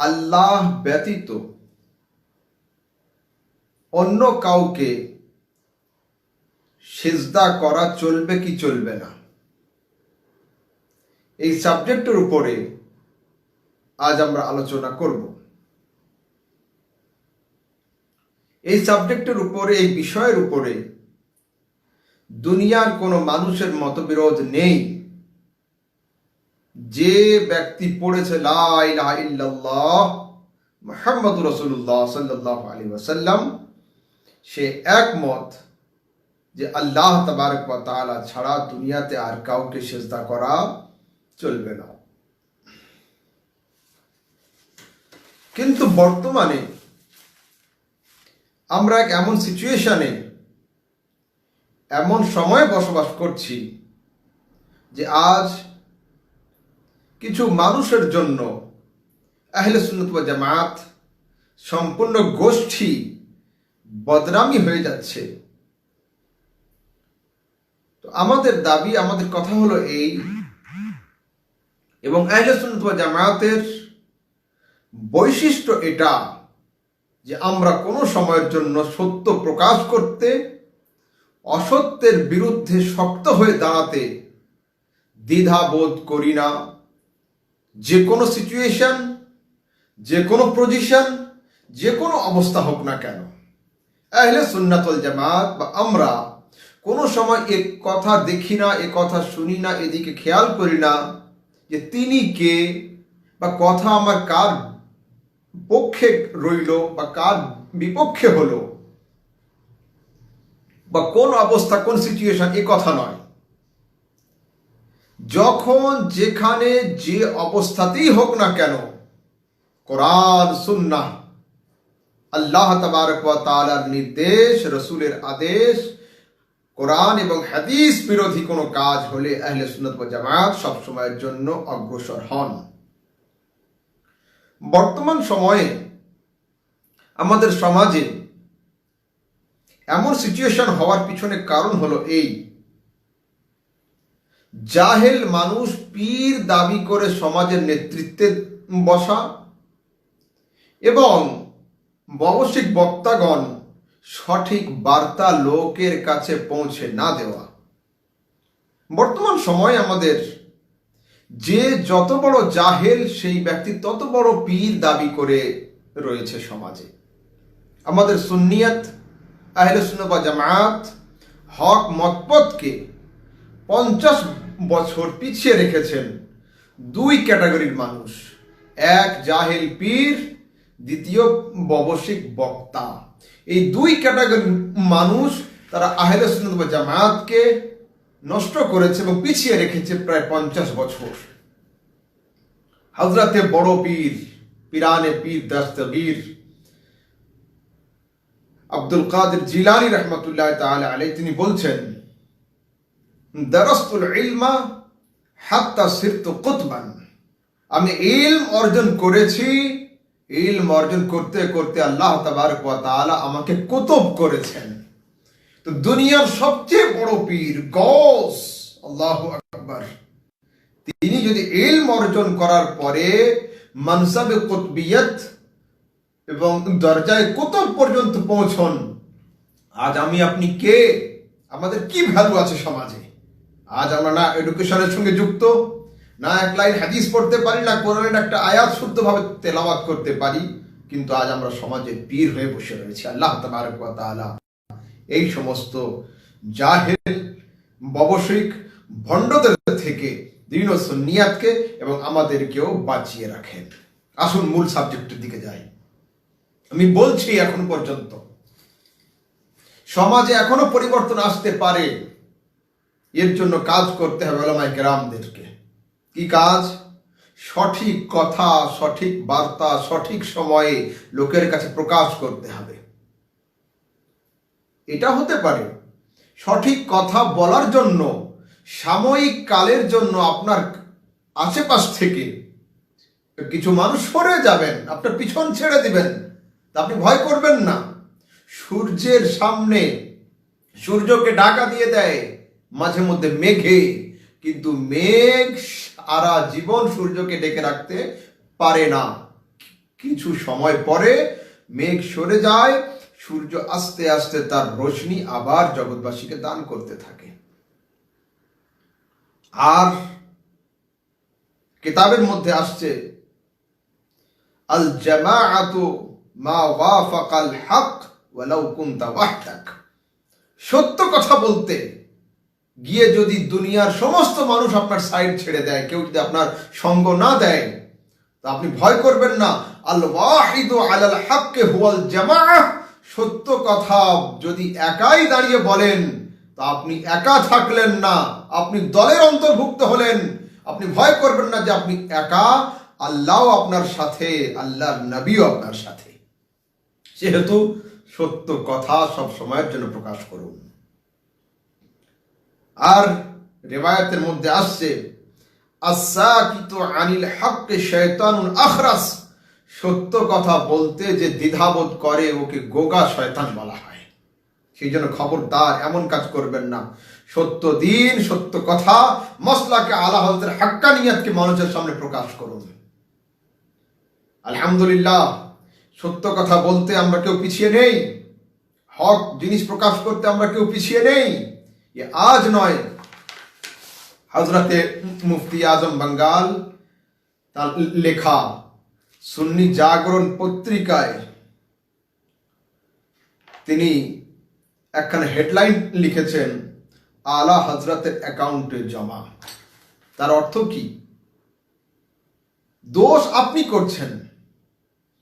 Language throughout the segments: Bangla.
আল্লাহ ব্যতীত অন্য কাউকে সিজদা করা চলবে কি চলবে না, এই সাবজেক্টের উপরে আজ আমরা আলোচনা করব। এই সাবজেক্টের উপরে, এই বিষয়ের উপরে দুনিয়ার কোনো মানুষের মতবিরোধ নেই। যে ব্যক্তি পড়েছে লা ইলাহা ইল্লাল্লাহ মুহাম্মাদুর রাসূলুল্লাহ সাল্লাল্লাহু আলাইহি ওয়াসাল্লাম, সে একমত যে আল্লাহ তাবারক ওয়া তাআলা ছাড়া দুনিয়াতে আর কাউকে সিজদা করা চলবে না। কিন্তু বর্তমানে আমরা এক এমন সিচুয়েশনে, এমন সময়ে বসবাস করছি যে আজ কিছু মানুষের জন্য আহলে সুন্নাত ওয়াল জামাত সম্পূর্ণ গোষ্ঠী বদনামি হয়ে যাচ্ছে। তো আমাদের দাবি, আমাদের কথা হলো এই, এবং আহলে সুন্নাত ওয়াল জামাতের বৈশিষ্ট্য এটা যে আমরা কোনো সময়ের জন্য সত্য প্রকাশ করতে, অসত্যের বিরুদ্ধে শক্ত হয়ে দাঁড়াতে দ্বিধা বোধ করি না। যে কোনো সিচুয়েশন, যে কোনো পজিশন, যে কোনো অবস্থা হোক না কেন, আহলে সুন্নাত ওয়াল জামাত বা আমরা কোনো সময় এ কথা দেখি না, এ কথা শুনি না, এদিকে খেয়াল করি না যে তিনি কে বা কথা আমার কার পক্ষে রইল বা কার বিপক্ষে হলো বা কোন অবস্থা, কোন সিচুয়েশন, এ কথা নয়। যখন যেখানে যে অবস্থাতেই হোক না কেন, কোরআন সুন্নাহ, আল্লাহ তাবারক ওয়া তাআলার নির্দেশ, রাসূলের আদেশ, কোরআন এবং হাদিস বিরোধী কোনো কাজ হলে আহলে সুন্নাত ওয়াল জামাত সব সময়ের জন্য অগ্রসর হন। বর্তমান সময়ে আমাদের সমাজে এমন সিচুয়েশন হওয়ার পিছনে কারণ হলো এই, জাহেল মানুষ পীর দাবি করে সমাজের নেতৃত্বে বসা এবং ববশিক বক্তাগণ সঠিক বার্তা লোকের কাছে পৌঁছে না দেওয়া। বর্তমান সময়ে আমাদের যে যত বড় জাহেল সেই ব্যক্তি তত বড় পীর দাবি করে রয়েছে সমাজে। আমাদের সুন্নিয়ত, আহলে সুন্নাত ওয়াল জামাত হক মতপথকে 50 বছর পিছিয়ে রেখেছেন দুই ক্যাটাগরির মানুষ। এক জাহেল পীর, দ্বিতীয় ববশিক বক্তা। এই দুই ক্যাটাগরির মানুষ তারা আহলে সুন্নাত ওয়াল জামাতকে নষ্ট করেছে এবং পিছিয়ে রেখেছে প্রায় 50 বছর। হযরতে বড় পীর, পিরানে পীর দস্তগীর আব্দুল কাদের জিলানী রাহমাতুল্লাহ তাআলা আলাইহি তিনি বলছেন, দারাসতুল ইলমা হাত্তা সিরতু কুতবান, আমি ইলম অর্জন করেছি, ইলম অর্জন করতে করতে আল্লাহ তাবারক ওয়া তাআলা আমাকে কুতুব করেছেন। তো দুনিয়ার সবচেয়ে বড় পীর গৌস, আল্লাহু আকবার, তিনি যদি ইলম অর্জন করার পরে মানসাবে কুতবিয়ত এবং দরজায় কুতুব পর্যন্ত পৌঁছন, আজ আমি আপনি কে? আমাদের কি ভ্যালু আছে সমাজে? আজ আমরা না এডুকেশনের সঙ্গে যুক্ত, না এক লাইন হাদিস পড়তে পারি, না কোরআনের একটা আয়াত শুদ্ধভাবে তেলাওয়াত করতে পারি, কিন্তু আজ আমরা সমাজের পীর হয়ে বসে রয়েছি। আল্লাহ তাবারক ওয়া তাআলা এই সমস্ত জাহেল, ববশিক, ভণ্ডদের থেকে দ্বীন ও সুন্নিয়াতকে এবং আমাদেরকেও বাঁচিয়ে রাখেন। আসুন মূল সাবজেক্টের দিকে যাই। আমি বলছি এখন পর্যন্ত সমাজে এখনো পরিবর্তন আসতে পারে, এর জন্য কাজ করতে হবে উলামায়ে কেরামদেরকে। কি কাজ? সঠিক কথা, সঠিক বার্তা সঠিক সময়ে লোকের কাছে প্রকাশ করতে হবে। এটা হতে পারে সঠিক কথা বলার জন্য সাময়িক কালের জন্য আপনার আশেপাশ থেকে কিছু মানুষ সরে যাবেন, আপনার পিছন ছেড়ে দিবেন, আপনি ভয় করবেন না। সূর্যের সামনে সূর্যকে ঢাকা দিয়ে দেয় মাঝে মধ্যে মেঘে, কিন্তু মেঘ সারা জীবন সূর্যকে ডেকে রাখতে পারে না। কিছু সময় পরে মেঘ সরে যায়, সূর্য আস্তে আস্তে তার রোশনি আবার জগৎবাসীকে দান করতে থাকে। আর কিতাবের মধ্যে আসছে, আল জামাআতু মা ওয়াফাকাল হক ওয়ালাউ কুনতা ওয়াহদাক। সত্য কথা বলতে গিয়ে যদি দুনিয়ার সমস্ত মানুষ আপনার সাইড ছেড়ে দেয়, কেউ যদি আপনার সঙ্গ না দেয়, তা আপনি ভয় করবেন না। আল ওয়াহিদু আলাল হক হুয়াল জামাআহ। সত্য কথা যদি একাই দাঁড়িয়ে বলেন, তা আপনি একা থাকলেন না, আপনি দলের অন্তর্ভুক্ত হলেন। আপনি ভয় করবেন না যে আপনি একা, আল্লাহও আপনার সাথে, আল্লাহর নবীও আপনার সাথে। সেহেতু সত্য কথা সব সময়ের জন্য প্রকাশ করুন। আর রিওয়ায়াতের মধ্যে আসছে, আস-সাকিতু আনিল হক শায়তানুন আখরাস। সত্য কথা বলতে যে দ্বিধাবোধ করে ওকে গোগা শয়তান বলা হয়। সেই জন্য খবরদার এমন কাজ করবেন না। সত্য দিন, সত্য কথা, মসলাকে আলা হযরতের হাক্কানিয়াতকে মানুষের সামনে প্রকাশ করুন। আলহামদুলিল্লাহ, সত্য কথা বলতে আমরা কেউ পিছিয়ে নেই, হক জিনিস প্রকাশ করতে আমরা কেউ পিছিয়ে নেই। এ আজ নয়, হযরতে মুফতি আজম বাঙ্গাল তার লেখা সুন্নি জাগরণ পত্রিকায় তিনি একখানে হেডলাইন লিখেছেন, আলা হযরতের অ্যাকাউন্টে জমা। তার অর্থ কি? দোষ আপনি করছেন,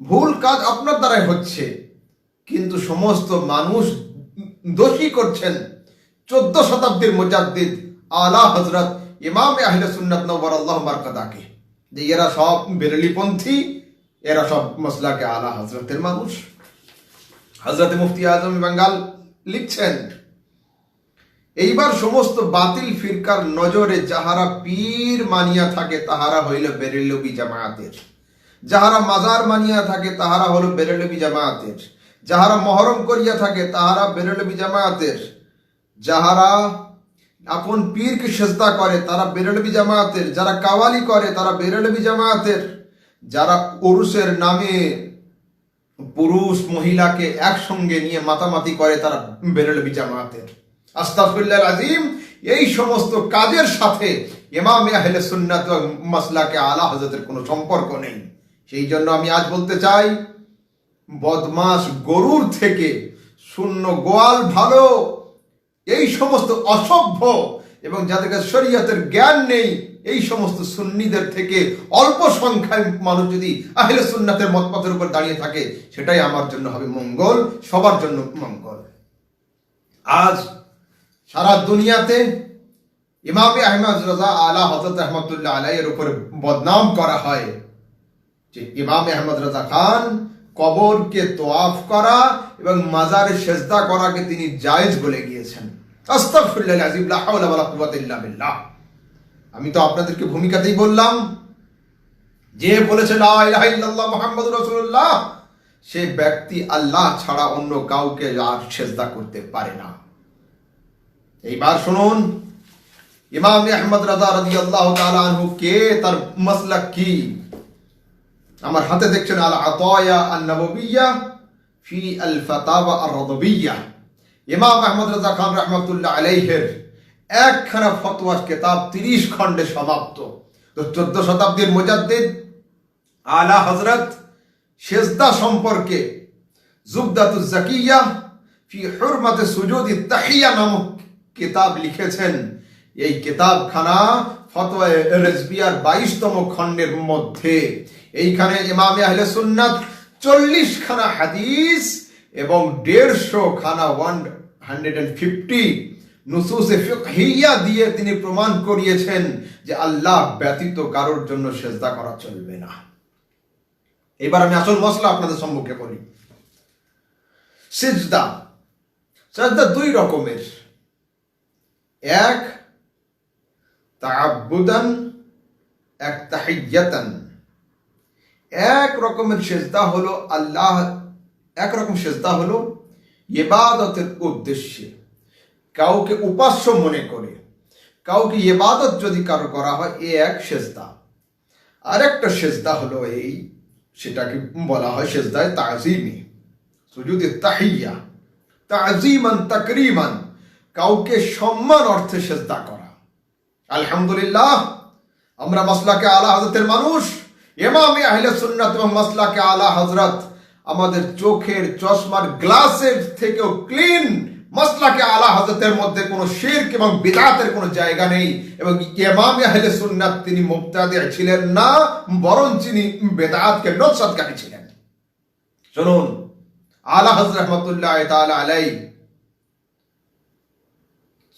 ভুল কাজ আপনার দ্বারাই হচ্ছে, কিন্তু সমস্ত মানুষ দোষী করছেন 14 শতাব্দীর মুজাদ্দিদ আলা হযরত ইমাম আহলে সুন্নাত নওয়ারাল্লাহু মারকাদাকে, যে এরা সব বেরেলিপন্থী, এরা সব মসলাকে আলা হযরতের মানুষ। হযরত মুফতি আজম বাঙ্গাল লিখছেন, এইবার সমস্ত বাতিল ফিরকার নজরে যাহারা পীর মানিয়া থাকে তাহারা হইল বেরেলভী জামায়াতের, যাহারা মাজার মানিয়া থাকে তাহারা হলো বেরেলভী জামায়াতের, যাহারা মহরম করিয়া থাকে তাহারা বেরেলভী জামায়াতের, যাহারা আপন পীরকে সেজদা করে তারা বেরেলভী জামায়াতের, যারা কাওয়ালি করে তারা বেরেলভী জামায়াতের, যারা উরুসের নামে পুরুষ মহিলাকে একসঙ্গে নিয়ে মাতামাতি করে তারা বেরেলভী জামায়াতের। আস্তাগফিরুল্লাহ আযীম। এই সমস্ত কাজের সাথে ইমাম আহলে সুন্নাত ওয়াল মাসলাকে আলা হযরতের কোনো সম্পর্ক নেই। সেই জন্য আমি আজ বলতে চাই, বদমাস গরুর থেকে শূন্য গোয়াল ভালো। এই সমস্ত অসভ্য এবং যাদের কাছে শরীয়তের জ্ঞান নেই, এই সমস্ত সুন্নিদের থেকে অল্প সংখ্যায় মানুষ যদি আহলে সুন্নাতের মতপথের উপর দাঁড়িয়ে থাকে, সেটাই আমার জন্য হবে মঙ্গল, সবার জন্য মঙ্গল। আজ সারা দুনিয়াতে ইমাম আহমদ রাজা আলা হযরত রহমাতুল্লাহ আলাইহির উপরে বদনাম করা হয় যে ইমাম আহমদ রাজা খান কবরকে তোয়াফ করা এবং মাজারে সেজদা করাকে তিনি জায়েজ বলে গিয়েছেন। আস্তাগফিরুল্লাহ আযীম, লা হাওলা ওয়ালা কুওয়াতা ইল্লা বিল্লাহ। আমি তো আপনাদেরকে ভূমিকাতেই বললাম, যে বলেছে লা ইলাহা ইল্লাল্লাহ মুহাম্মাদুর রাসূলুল্লাহ, সে ব্যক্তি আল্লাহ ছাড়া অন্য কাউকে আর সেজদা করতে পারে না। এইবার শুনুন, ইমাম আহমদ রাজা রাদিয়াল্লাহু তাআলা আনহু কে, তার মাসলাক কি। আমার হাতে দেখছেন আল আতায়া আন-নববিয়্যা ফি আল ফাতাওয়া আর-রাদবিয়্যা। ইমাম আহমদ রাজা খান রাহমাতুল্লাহ আলাইহির একখানা ফতোয়ার কিতাব 30 খণ্ডে সমাপ্ত। তো 14 শতাব্দীর মুজাদ্দিদ আলা হযরত সেজদা সম্পর্কে জুবদাতুজ জাকিয়া ফি হুরমাতে সুজুদি তাহিয়া নামক কিতাব লিখেছেন। এই কিতাবখানা ফতোয়া রিজভিয়ার 22তম খণ্ডের মধ্যে এইখানে ইমাম আহলে সুন্নাত 40 খানা হাদিস এবং 150 খানা 150 নুসুসে ফিকহিয়া দিয়ে তিনি প্রমাণ করিয়েছেন যে আল্লাহ ব্যতীত কারোর জন্য সেজদা করা চলবে না। এবার আমি আসল মসলা আপনাদের সম্মুখে বলি। সিজদা, সিজদা দুই রকমের, এক তাআব্বুদান, এক তাহিয়াতান। এক রকমের সেজদা হলো আল্লাহ, এক রকম সেজদা হলো ইবাদতের উদ্দেশ্যে, কাউকে উপাস্য মনে করে কাউকে ইবাদত যদি কারো করা হয়, এ এক সেজদা। আরেকটা সেজদা হলো এই সেটাকে বলা হয় সিজদায়ে তাজিমি, সুজুদে তাহিয়া, তাজিমান তাকরিমান, কাউকে সম্মান অর্থে সিজদা করা। আলহামদুলিল্লাহ, আমরা মাসলাকে আলা হযরতের মানুষ, ইমামে আহলে সুন্নাত এবং মাসলাকে আলা হযরত আমাদের চোখের চশমার গ্লাসের থেকেও ক্লিন। মাসলাকে আলা হযরতের মধ্যে কোনো শিরক এবং বিদআতের কোনো জায়গা নেই, এবং ইমামে আহলে সুন্নাত তিনি মুবতাদি ছিলেন না, বরং তিনি বিদআতকে নসরতকারী ছিলেন। শুনুন, আলা হযরত রাহমাতুল্লাহ তাআলা আলাইহি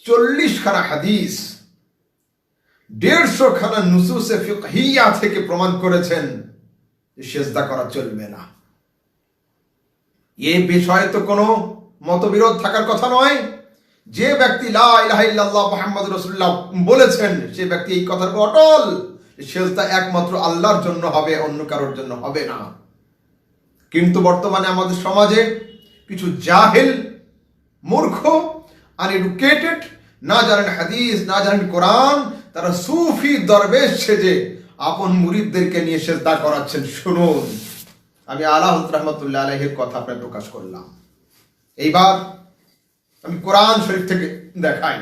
40 খানা হাদিস, 150 খানা নুসুসে ফিকহিয়া থেকে প্রমাণ করেছেন সিজদা করা চলবে না। এই বিষয়ে তো কোনো মতবিরোধ থাকার কথা নয়। যে ব্যক্তি লা ইলাহা ইল্লাল্লাহ মুহাম্মাদুর রাসূলুল্লাহ বলেছেন, সে ব্যক্তি এই কথার উপর অটল, সিজদা একমাত্র আল্লাহর জন্য হবে, অন্য কারোর জন্য হবে না। কিন্তু বর্তমানে আমাদের সমাজে কিছু জাহেল, মূর্খ, আনএডুকেটেড, না জানেন হাদিস, না জানেন কোরআন, তারা সুফি দরবেশ সেজে আপন মুরিদদেরকে নিয়ে সিজদা করাচ্ছেন। শুনুন, আমি আলা হযরত রাহমাতুল্লাহ আলাইহির কথা আপনাকে প্রকাশ করলাম। এইবার আমি কোরআন শরীফ থেকে দেখাই।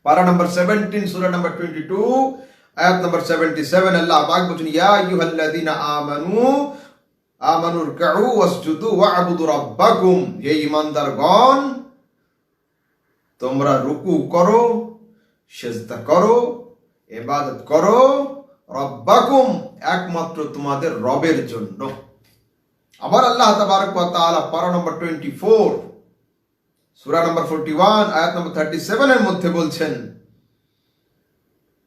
পারা নম্বর 17, সূরা নম্বর 22, আয়াত নম্বর 77, আল্লাহ পাক বলেন, ইয়া আইয়ুহাল্লাযীনা আমানু রুকউ ওয়াসজুদু ওয়া'বুদু রাব্বাকুম, হে ঈমানদারগণ, তোমরা রুকু করো, সিজদা করো, ইবাদত করো, রাব্বাকুম, একমাত্র তোমাদের রবের জন্য। আবার আল্লাহ তাবারক ওয়া তাআলা পারা নম্বর 24, সূরা নম্বর 41, আয়াত নম্বর 37 এর মধ্যে বলছেন,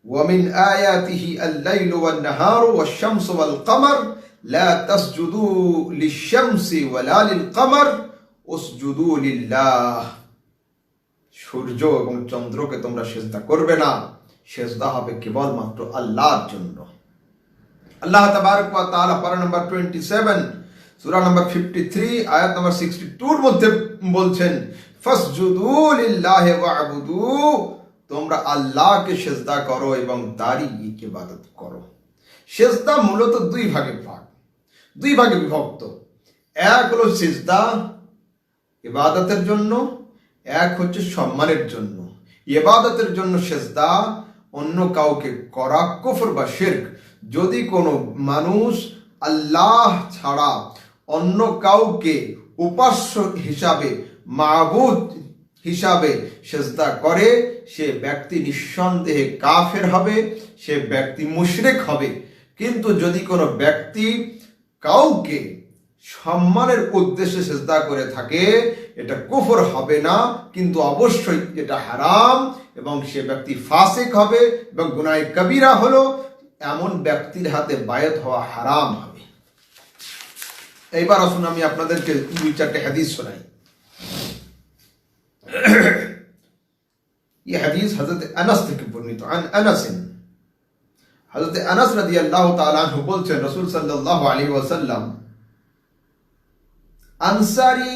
ওয়া মিন আয়াতিহি আল-লাইলু ওয়ান-নাহারু ওয়াশ-শামসু ওয়াল-কামার লা তাসজুদু লিশ-শামসি ওয়ালা লিল-কামার উসজুদু লিল্লাহ। সূর্য এবং চন্দ্রকে তোমরা সিজদা করবে না, সিজদা হবে কেবলমাত্র আল্লাহর জন্য। আল্লাহ তাবারক ওয়া তাআলা পারা নম্বর 27, সূরা নম্বর 53, আয়াত নম্বর 62 এর মধ্যে বলছেন, ফাসজুদু লিল্লাহি ওয়া'বুদু, তোমরা আল্লাহকে সিজদা করো এবং তারই ইবাদত করো। সিজদা মূলত দুই ভাগে বিভক্ত। এক হলো সিজদা ইবাদতের জন্য, এক হচ্ছে সম্মানের জন্য। ইবাদতের জন্য সিজদা অন্য কাউকে করা কুফর বা শিরক। যদি কোনো মানুষ আল্লাহ ছাড়া অন্য কাউকে উপাস্য হিসাবে, মাবুদ হিসাবে সিজদা করে, সে ব্যক্তি নিঃসন্দেহে কাফের হবে, সে ব্যক্তি মুশরিক হবে। কিন্তু যদি কোনো ব্যক্তি কাউকে সম্মানের উদ্দেশ্যে সিজদা করে থাকে, এটা কুফর হবে না, কিন্তু অবশ্যই এটা হারাম, এবং সে ব্যক্তি ফাসিক হবে এবং গুনাহ কবিরা হলো, এমন ব্যক্তির হাতে বায়াত হওয়া হারাম হবে। এইবার আসুন আমি আপনাদেরকে 2-4 হাদিস শোনাই। ये हदीस हजरत अनस থেকে বর্ণিত। হযরত আনাস রাদিয়াল্লাহু তাআলা আনহু বলছেন, রাসূল সাল্লাল্লাহু আলাইহি ওয়াসাল্লাম আনসারী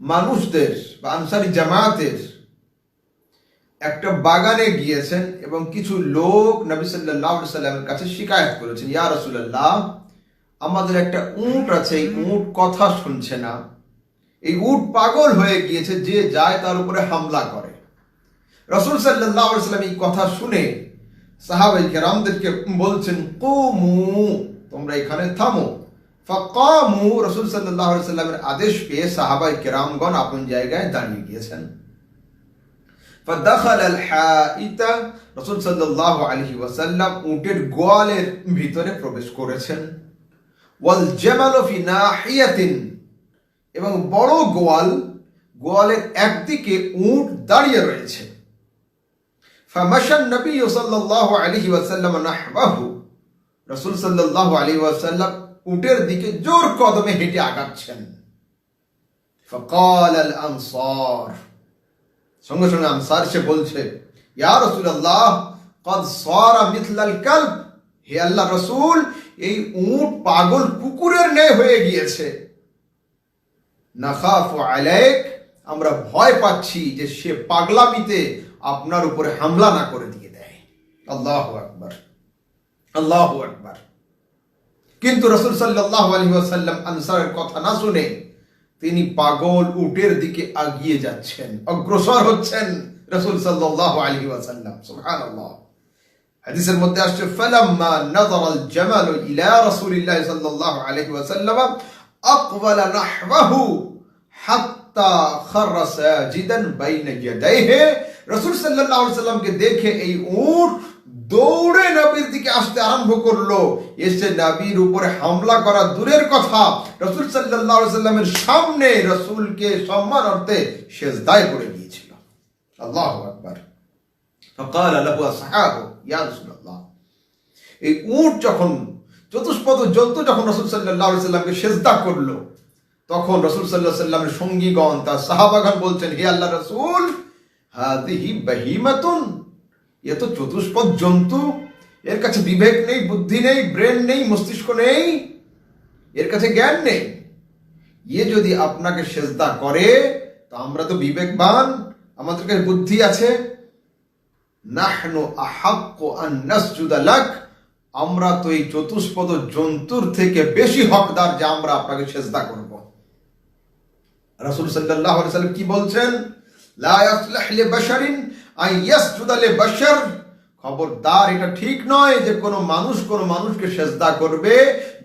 মানুষদের বা আনসারী জামাতের একটা বাগানে গিয়েছেন এবং কিছু লোক নবী সাল্লাল্লাহু আলাইহি ওয়াসাল্লামের কাছে শিকায়ত করেছেন, ইয়া রাসূলুল্লাহ, আমাদের একটা উট আছে, এই উট কথা শুনছে না, এই উট পাগল হয়ে গিয়েছে, যে যায় তার উপরে হামলা করে। রাসূল সাল্লাল্লাহু আলাইহি ওয়াসাল্লাম এই কথা শুনে সাহাবায়ে কেরামদেরকে বলছেন, কুমু, তোমরা এখানে থামো। ফাকামু, রাসূল সাল্লাল্লাহু আলাইহি ওয়াসাল্লামের আদেশ পেয়ে সাহাবায়ে কেরামগণ আপন জায়গায় দাঁড়িয়ে গিয়েছেন। ফাদাখাল আল হাইতা, রাসূল সাল্লাল্লাহু আলাইহি ওয়াসাল্লাম উটের গোয়ালের ভিতরে প্রবেশ করেছেন। ওয়াল জামালু ফি নাহিয়াতিন, এবং বড় গোয়ালের একদিকে উট দাঁড়িয়ে রয়েছে। ফামাশান নবী সাল্লাল্লাহু আলাইহি ওয়াসাল্লাম নাহওয়াহু, রাসূল সাল্লাল্লাহু আলাইহি ওয়াসাল্লাম উটের দিকে জোর কদমে হেঁটে আগাচ্ছেন। ফাকাল আল আনসার, সঙ্গে সঙ্গে আনসার সে বলছে, ইয়া রাসূলুল্লাহ, ক্বাদ সারা মিথলাল কালব, হে আল্লাহর রাসূল, এই উট পাগল কুকুরের ন্যায় হয়ে গিয়েছে। নাখাফু আলাইক, আমরা ভয় পাচ্ছি যে সে পাগলামিতে আপনার উপরে হামলা না করে দিয়ে দেয়। আল্লাহু আকবার, আল্লাহু আকবার। কিন্তু রাসূল সাল্লাল্লাহু আলাইহি ওয়াসাল্লাম আনসারের কথা না শুনে তিনি পাগল উটের দিকে এগিয়ে যাচ্ছেন, অগ্রসর হচ্ছেন রাসূল সাল্লাল্লাহু আলাইহি ওয়াসাল্লাম। সুবহানাল্লাহ। হাদিসের মধ্যে আসছে ফালাম্মা নাযারাল জামালু ইলা রাসূলিল্লাহি সাল্লাল্লাহু আলাইহি ওয়াসাল্লাম আকবালা নাহওয়াহু হাত্তা খাররা সাজিদান বাইনা ইয়াদাইহি। রাসূল সাল্লাল্লাহু আলাইহি ওয়াসাল্লামকে দেখে এই উট দৌড়ে নবীর দিকে আসতে আরম্ভ করলো। এসে নবীর উপরে হামলা করা দূরের কথা, রাসূল সাল্লাল্লাহু আলাইহি ওয়াসাল্লামের সামনে রাসূলকে সম্মানার্থে সিজদায় পড়ে গিয়েছিল। আল্লাহু আকবার। فقال له اصحابه يا رسول الله। এই উট যখন চতুষ্পদ জন্তু যখন রাসূল সাল্লাল্লাহু আলাইহি ওয়াসাল্লামকে সিজদা করলো, তখন রাসূল সাল্লাল্লাহু আলাইহি ওয়াসাল্লামের সঙ্গীগণ তার সাহাবাগণ বলছেন, হে আল্লাহর রাসূল, হাযিহি বাহিমাতুন, এ তো চতুষ্পদ জন্তু, এর কাছে বিবেক নেই, বুদ্ধি নেই, ব্রেন নেই, মস্তিষ্ক নেই, এর কাছে জ্ঞান নেই। এ যদি আপনাকে সিজদা করে তো আমরা তো বিবেকবান, আমাদের কাছে বুদ্ধি আছে। নাহনু আহাক্কু আন নাসজুদা লাক, আমরা তো এই চতুষ্পদ জন্তুর থেকে বেশি হকদার যে আমরা আপনাকে সিজদা করব। রাসূল সাল্লাল্লাহু আলাইহি ওয়াসাল্লাম কি বলছেন? লা ইয়াসলাহ লিবাশারিন আন ইয়াসজুদা লিবাশার, খবরদার, এটা ঠিক নয় যে কোনো মানুষ কোনো মানুষকে সিজদা করবে।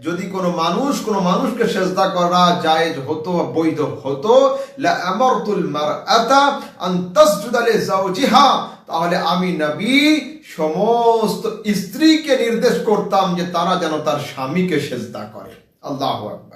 যদি কোনো মানুষ কোনো মানুষকে সিজদা করা জায়েজ হতো, বৈধ হতো, লা আমারতুল মারআতা আন তাসজুদা লিজাওজিহা, তাহলে আমি নবী সমস্ত স্ত্রীকে নির্দেশ করতাম যে তারা যেন তার স্বামীকে সিজদা করে। আল্লাহু আকবার।